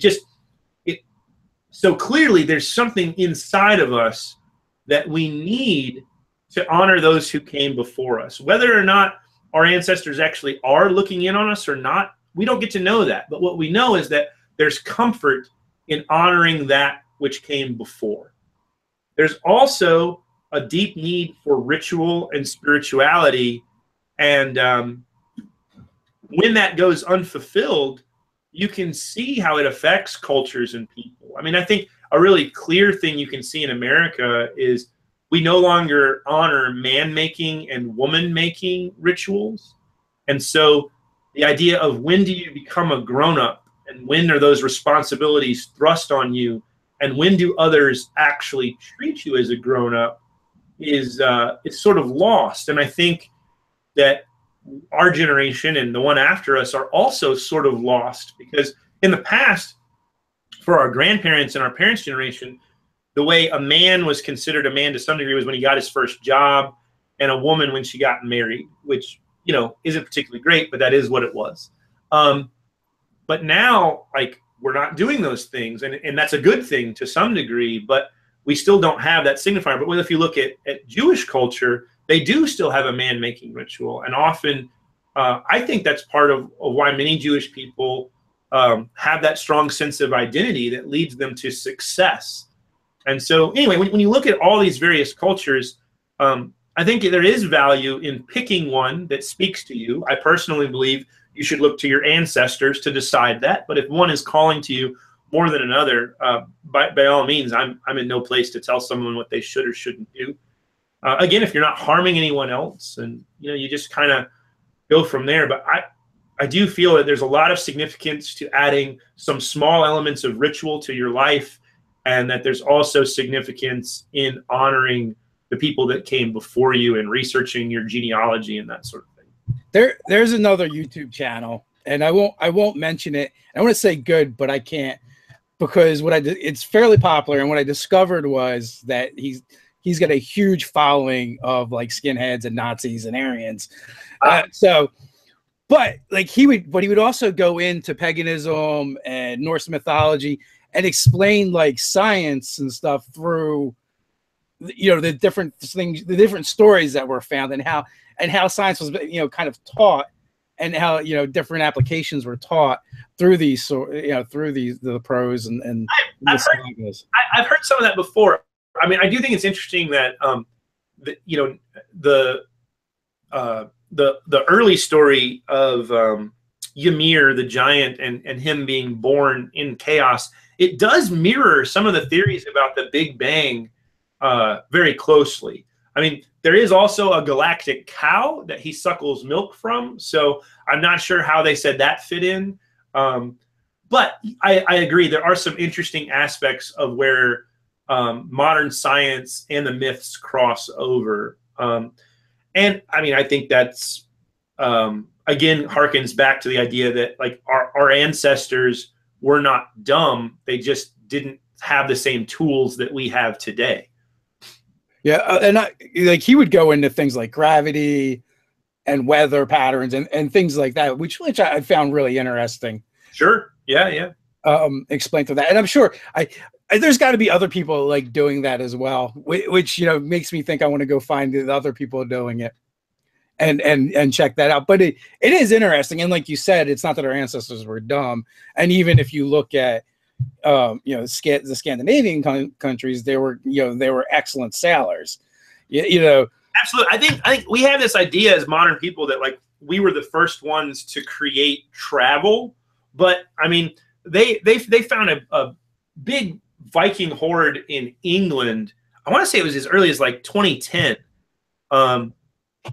so clearly there's something inside of us that we need to honor those who came before us. Whether or not our ancestors actually are looking in on us or not, we don't get to know that. But what we know is that there's comfort in honoring that which came before. There's also a deep need for ritual and spirituality. And when that goes unfulfilled, you can see how it affects cultures and people. I mean, I think a really clear thing you can see in America is we no longer honor man-making and woman-making rituals. And so the idea of when do you become a grown-up and when are those responsibilities thrust on you and when do others actually treat you as a grown-up is it's sort of lost. And I think that our generation and the one after us are also sort of lost, because in the past, for our grandparents and our parents' generation, the way a man was considered a man to some degree was when he got his first job, and a woman when she got married, which, you know, isn't particularly great, but that is what it was. But now, like, we're not doing those things, and that's a good thing to some degree, but we still don't have that signifier. But if you look at Jewish culture, they do still have a man-making ritual, and often I think that's part of why many Jewish people have that strong sense of identity that leads them to success. And so anyway, when you look at all these various cultures, I think there is value in picking one that speaks to you. I personally believe you should look to your ancestors to decide that. But if one is calling to you more than another, by all means, I'm in no place to tell someone what they should or shouldn't do. Again, if you're not harming anyone else, and you just kind of go from there. But I do feel that there's a lot of significance to adding some small elements of ritual to your life, and that there's also significance in honoring the people that came before you and researching your genealogy and that sort of thing. There's another YouTube channel, and I won't mention it. I want to say good, but I can't, because it's fairly popular, and what I discovered was that he's got a huge following of like skinheads and Nazis and Aryans. But like he would also go into paganism and Norse mythology and explain like science and stuff through, the different things, the different stories that were found, and how science was, kind of taught, and how, different applications were taught through these, through the prose and I've heard some of that before. I mean, I do think it's interesting that, the early story of Ymir the giant and him being born in chaos, it does mirror some of the theories about the Big Bang very closely. I mean, there is also a galactic cow that he suckles milk from, so I'm not sure how they said that fit in. But I agree, there are some interesting aspects of where modern science and the myths cross over. And I mean, I think that's, again, harkens back to the idea that like our ancestors were not dumb. They just didn't have the same tools that we have today. Yeah. And like he would go into things like gravity and weather patterns and things like that, which I found really interesting. Sure. Yeah. Yeah. Explain to that. And I'm sure there's got to be other people like doing that as well, which makes me think I want to go find the other people doing it and check that out. But it is interesting, and like you said, it's not that our ancestors were dumb. And even if you look at the Scandinavian countries, they were excellent sailors. Absolutely. I think we have this idea as modern people that like we were the first ones to create travel, but I mean they found a big Viking horde in England. I want to say it was as early as like 2010. And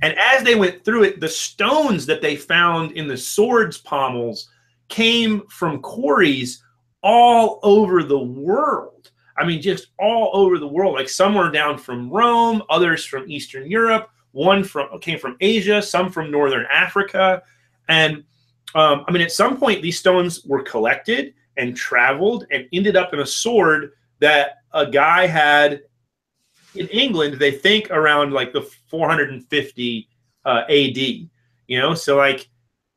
as they went through it, the stones that they found in the swords pommels came from quarries all over the world. I mean, just all over the world. Like some were down from Rome, others from Eastern Europe, came from Asia, some from Northern Africa. And I mean, at some point, these stones were collected and traveled and ended up in a sword that a guy had in England, they think around like the 450 AD, so like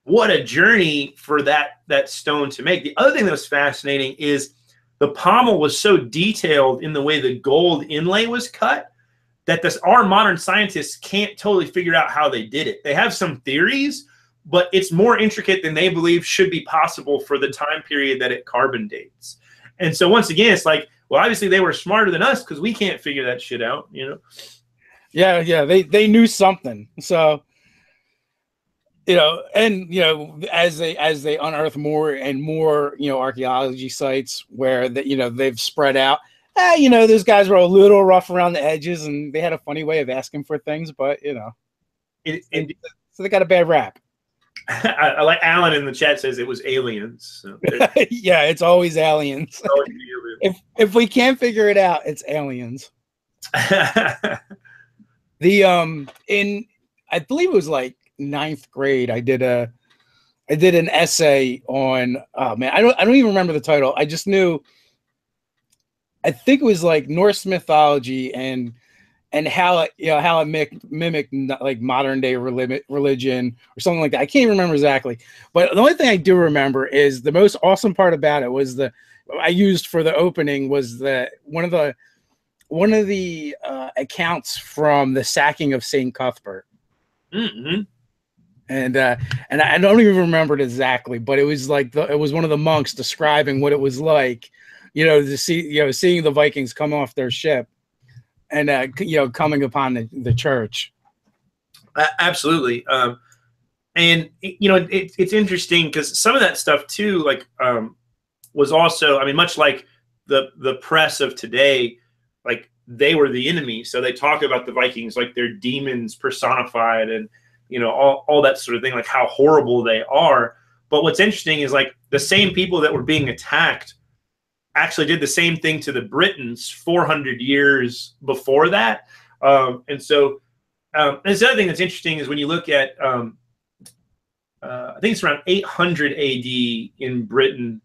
what a journey for that stone to make. The other thing that was fascinating is the pommel was so detailed in the way the gold inlay was cut that our modern scientists can't totally figure out how they did it. They have some theories, but it's more intricate than they believe should be possible for the time period that it carbon dates. And so once again, it's like, well, obviously they were smarter than us because we can't figure that shit out, you know? Yeah, they knew something. So, you know, and, you know, as they unearth more and more, you know, archaeology sites where, you know, they've spread out, you know, those guys were a little rough around the edges and they had a funny way of asking for things, but, you know, so they got a bad rap. I like Alan in the chat says it was aliens. So yeah, it's always aliens. if we can't figure it out, it's aliens. In I believe it was like 9th grade, I did an essay on, oh man, I don't even remember the title. I just knew, I think it was like Norse mythology and how it, you know, how it mimicked like modern day religion or something like that. I can't even remember exactly, but the only thing I do remember is the most awesome part about it was I used for the opening was one of the accounts from the sacking of St. Cuthbert. Mm-hmm. And I don't even remember it exactly, but it was like it was one of the monks describing what it was like, you know, to see, you know, seeing the Vikings come off their ship and you know, coming upon the church. Absolutely. And you know, it's interesting because some of that stuff too, like was also, I mean, much like the press of today, like they were the enemy, so they talk about the Vikings like they're demons personified, and you know, all that sort of thing, like how horrible they are. But what's interesting is like the same people that were being attacked actually did the same thing to the Britons 400 years before that. And so and the other thing that's interesting is when you look at, I think it's around 800 AD in Britain,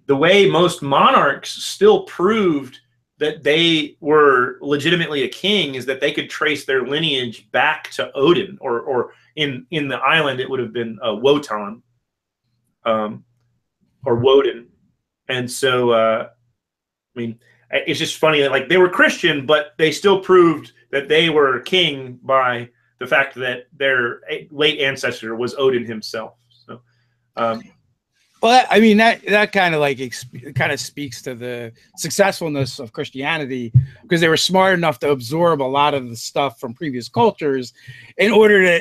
the way most monarchs still proved that they were legitimately a king is that they could trace their lineage back to Odin, or in the island it would have been Wotan, or Woden. And so, I mean, it's just funny that like they were Christian, but they still proved that they were king by the fact that their late ancestor was Odin himself. So, well, I mean, that kind of like kind of speaks to the successfulness of Christianity, because they were smart enough to absorb a lot of the stuff from previous cultures in order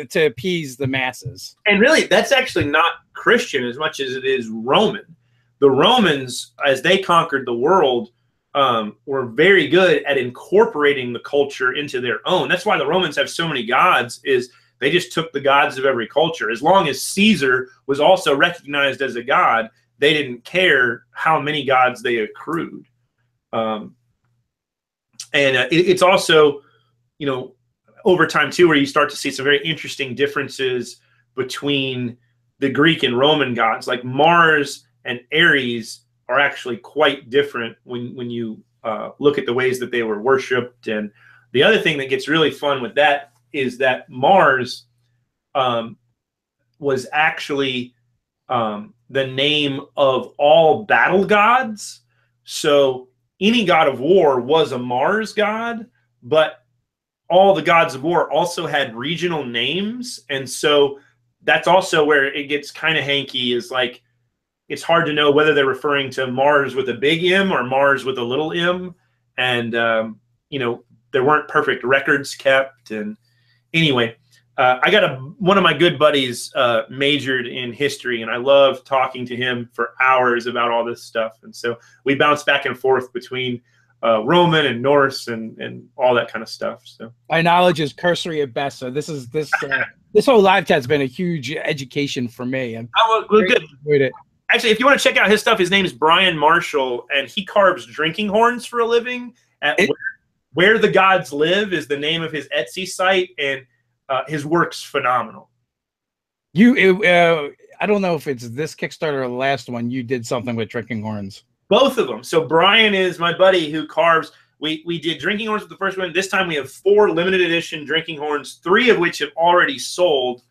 to appease the masses. And really, that's actually not Christian as much as it is Roman. The Romans, as they conquered the world, were very good at incorporating the culture into their own. That's why the Romans have so many gods, is they just took the gods of every culture. As long as Caesar was also recognized as a god, they didn't care how many gods they accrued. It's also, you know, over time too, where you start to see some very interesting differences between the Greek and Roman gods. Like Mars and Ares are actually quite different when you look at the ways that they were worshipped. And the other thing that gets really fun with that is that Mars was actually the name of all battle gods. So any god of war was a Mars god, but all the gods of war also had regional names. And so that's also where it gets kind of hanky, is like, it's hard to know whether they're referring to Mars with a big M or Mars with a little m. And, you know, there weren't perfect records kept. And anyway, I got one of my good buddies majored in history, and I love talking to him for hours about all this stuff. And so we bounce back and forth between Roman and Norse and all that kind of stuff. So my knowledge is cursory at best. So this whole live chat's been a huge education for me. And good. Enjoyed it. Actually, if you want to check out his stuff, his name is Brian Marshall, and he carves drinking horns for a living. Where the Gods Live is the name of his Etsy site, and his work's phenomenal. I don't know if it's this Kickstarter or the last one. You did something with drinking horns. Both of them. So Brian is my buddy who carves. We did drinking horns with the first one. This time we have 4 limited edition drinking horns, 3 of which have already sold.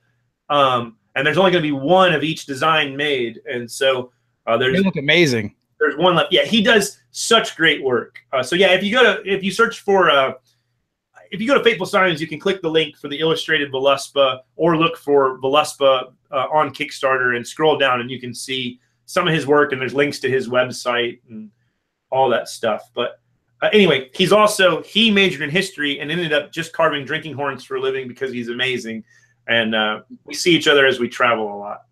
And there's only going to be 1 of each design made. And so they look amazing. There's 1 left. Yeah, he does such great work. So yeah, if you search for if you go to Fateful Signs, you can click the link for the Illustrated Voluspa, or look for Völuspá on Kickstarter and scroll down, and you can see some of his work, and there's links to his website and all that stuff. But anyway, he majored in history and ended up just carving drinking horns for a living because he's amazing. And we see each other as we travel a lot.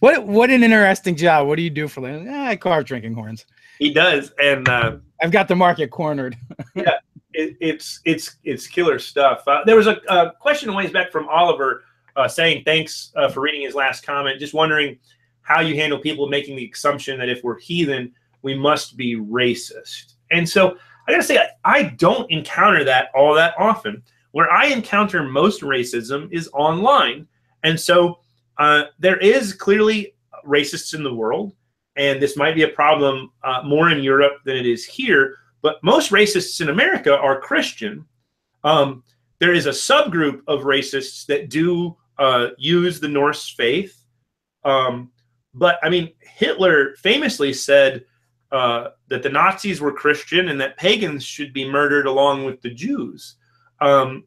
What an interesting job. What do you do for a living? I carve drinking horns. He does, and I've got the market cornered. Yeah, it's killer stuff. There was a question a ways back from Oliver saying thanks for reading his last comment. Just wondering how you handle people making the assumption that if we're heathen, we must be racist. And so I gotta say, I don't encounter that all that often. Where I encounter most racism is online, and so there is clearly racists in the world. And this might be a problem more in Europe than it is here. But most racists in America are Christian. There is a subgroup of racists that do use the Norse faith. But, I mean, Hitler famously said that the Nazis were Christian and that pagans should be murdered along with the Jews.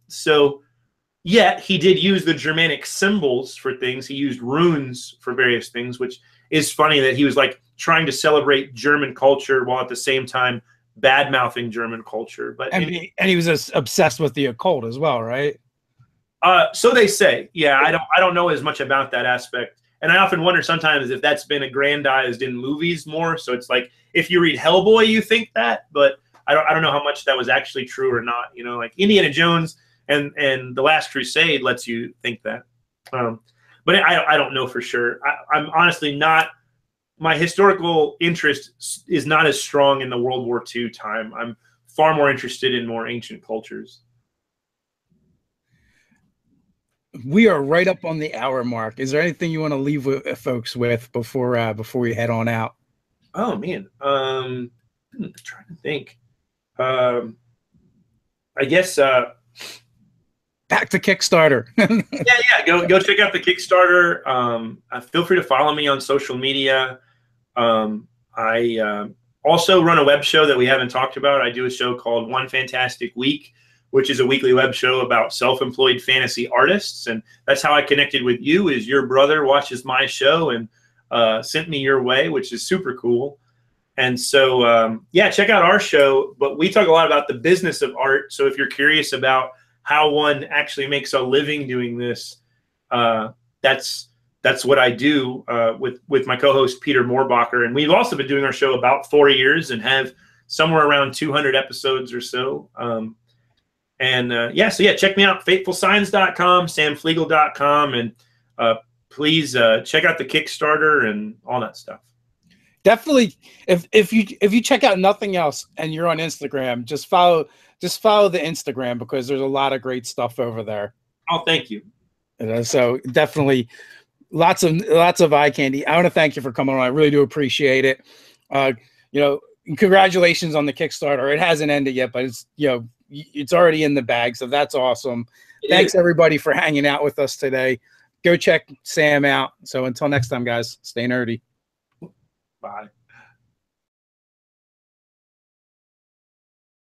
So, yet he did use the Germanic symbols for things. He used runes for various things, which is funny that he was like trying to celebrate German culture while at the same time bad-mouthing German culture. But and he was obsessed with the occult as well, right? So they say. Yeah, I don't know as much about that aspect. And I often wonder sometimes if that's been aggrandized in movies more. So it's like if you read Hellboy, you think that, but I don't know how much that was actually true or not. You know, like Indiana Jones and The Last Crusade lets you think that. But I don't know for sure. I'm honestly not. My historical interest is not as strong in the World War II time. I'm far more interested in more ancient cultures. We are right up on the hour mark. Is there anything you want to leave folks with before we head on out? Oh man, I'm trying to think. I guess. Back to Kickstarter. yeah. Go check out the Kickstarter. Feel free to follow me on social media. I also run a web show that we haven't talked about. I do a show called One Fantastic Week, which is a weekly web show about self-employed fantasy artists. And that's how I connected with you, is your brother watches my show and sent me your way, which is super cool. And so, yeah, check out our show. But we talk a lot about the business of art. So if you're curious about how one actually makes a living doing this, that's what I do with my co-host Peter Moorbacher. And we've also been doing our show about 4 years and have somewhere around 200 episodes or so. Yeah, so yeah, check me out, fatefulsigns.com, samflegal.com, and please check out the Kickstarter and all that stuff. Definitely, if you check out nothing else and you're on Instagram, just follow the Instagram, because there's a lot of great stuff over there. Oh, thank you. So definitely lots of eye candy. I want to thank you for coming on. I really do appreciate it. Congratulations on the Kickstarter. It hasn't ended yet, but it's already in the bag, so that's awesome. Thanks everybody for hanging out with us today. Go check Sam out. So until next time, guys, stay nerdy. Bye.